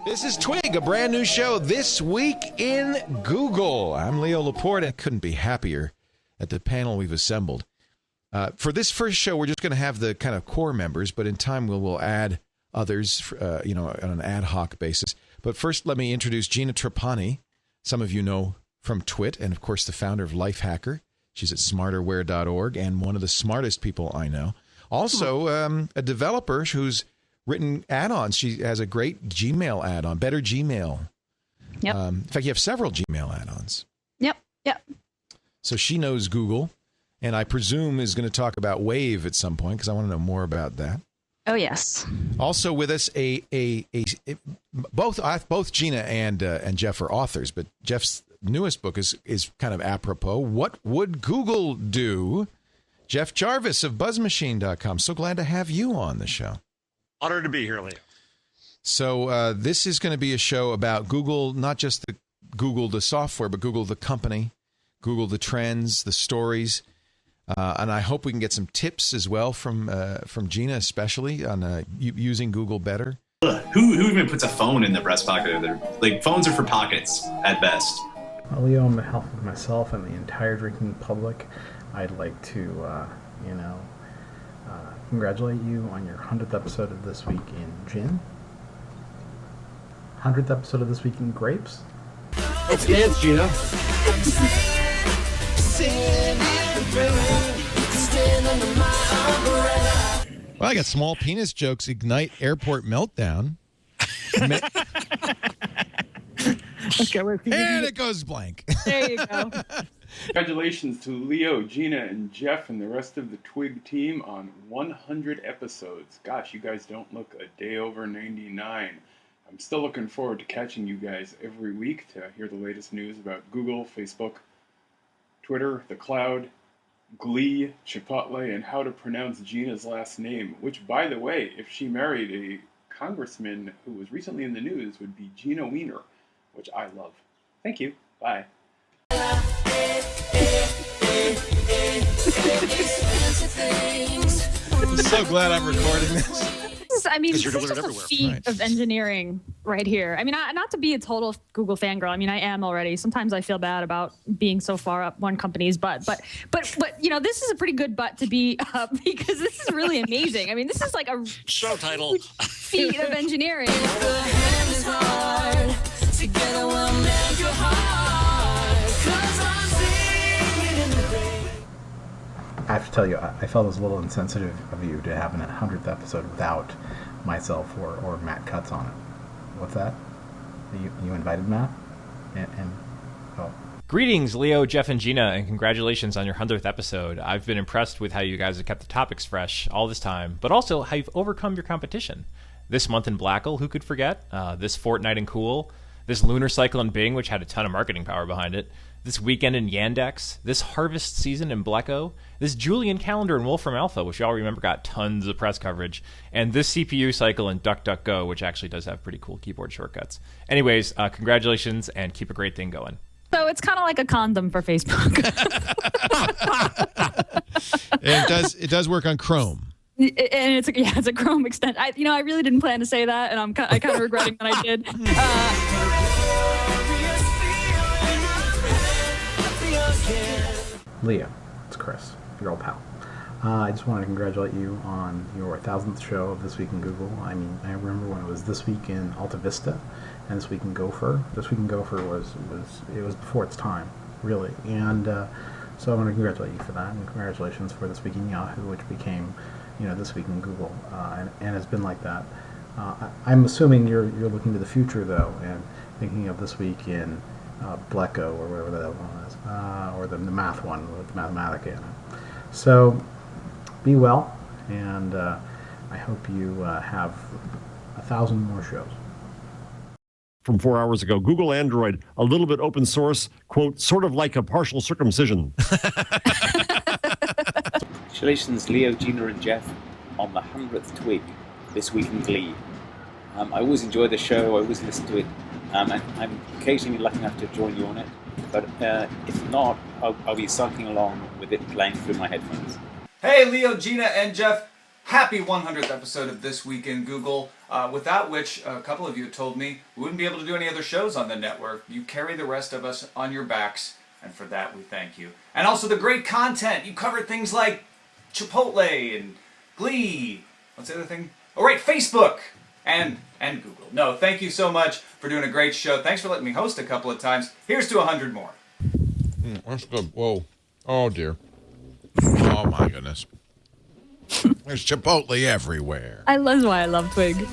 This is TWiG, a brand new show this week in Google. I'm Leo Laporte. I couldn't be happier at the panel we've assembled. For this first show, we're just going to have the kind of core members, but in time we'll add others, on an ad hoc basis. But first, let me introduce Gina Trapani. Some of you know from TWiT, and of course the founder of Lifehacker. She's at smarterware.org and one of the smartest people I know. Also, a developer who's written add-ons. She has a great Gmail add-on, Better Gmail. Yep. In fact, you have several Gmail add-ons. Yep. So she knows Google, and I presume is going to talk about Wave at some point because I want to know more about that. Oh, yes. Also with us, both Gina and Jeff are authors, but Jeff's newest book is kind of apropos. What would Google do? Jeff Jarvis of BuzzMachine.com. So glad to have you on the show. Honored to be here, Leo. So this is going to be a show about Google, not just the Google the software, but Google the company, Google the trends, the stories, and I hope we can get some tips as well from Gina, especially on using Google better. Who even puts a phone in their breast pocket? Like, phones are for pockets at best. Leo, on behalf of myself and the entire drinking public, I'd like to, congratulate you on your 100th episode of This Week in Gin. 100th episode of This Week in Grapes. Let's dance, Gina. Well, I got small penis jokes ignite airport meltdown. And it goes blank. There you go. Congratulations to Leo, Gina, and Jeff and the rest of the TWiG team on 100 episodes. Gosh, you guys don't look a day over 99. I'm still looking forward to catching you guys every week to hear the latest news about Google, Facebook, Twitter, the cloud, Glee, Chipotle, and how to pronounce Gina's last name, which, by the way, if she married a congressman who was recently in the news, would be Gina Wiener, which I love. Thank you. Bye. I'm so glad I'm recording this. This is you're doing just it a everywhere. feat Right. of engineering right here. I mean, not to be a total Google fangirl. I mean, I am already. Sometimes I feel bad about being so far up one company's butt, but this is a pretty good butt to be up because this is really amazing. I mean, this is like a Show title. feat of engineering. I have to tell you, I felt it was a little insensitive of you to have an 100th episode without myself or Matt Cutts on it. What's that? You invited Matt? Oh. Greetings, Leo, Jeff, and Gina, and congratulations on your 100th episode. I've been impressed with how you guys have kept the topics fresh all this time, but also how you've overcome your competition. This month in Blackle, who could forget? This fortnight in Cool, this lunar cycle in Bing, which had a ton of marketing power behind it, this weekend in Yandex, this harvest season in Blecko, this Julian calendar in Wolfram Alpha, which y'all remember got tons of press coverage, and this CPU cycle in DuckDuckGo, which actually does have pretty cool keyboard shortcuts. Anyways, congratulations, and keep a great thing going. So it's kind of like a condom for Facebook. And it does work on Chrome. And it's a Chrome extension. I really didn't plan to say that, and I kind of regretting that I did. Leo, it's Chris, your old pal. I just want to congratulate you on your 1,000th show of This Week in Google. I mean, I remember when it was This Week in Alta Vista and This Week in Gopher. This Week in Gopher was before its time, really. And so I want to congratulate you for that, and congratulations for This Week in Yahoo, which became, This Week in Google, and has been like that. I'm assuming you're looking to the future, though, and thinking of This Week in Blecko, or whatever that other one is, or the math one with Mathematica in it. So be well, and I hope you have 1,000 more shows. From 4 hours ago, Google Android, a little bit open source, quote, sort of like a partial circumcision. Congratulations, Leo, Gina, and Jeff on the 100th TWiG, This Week in Glee. I always enjoy the show, I always listen to it, and I'm occasionally lucky enough to join you on it, but if not, I'll be cycling along with it playing through my headphones. Hey, Leo, Gina, and Jeff. happy 100th episode of This Week in Google, without which a couple of you told me we wouldn't be able to do any other shows on the network. You carry the rest of us on your backs, and for that we thank you. And also the great content. You covered things like Chipotle and Glee. What's the other thing? Oh, right, Facebook and Google. No, thank you so much for doing a great show. Thanks for letting me host a couple of times. Here's to 100 more. That's good. Whoa. Oh, dear. Oh, my goodness. There's Chipotle everywhere. That's why I love TWiG.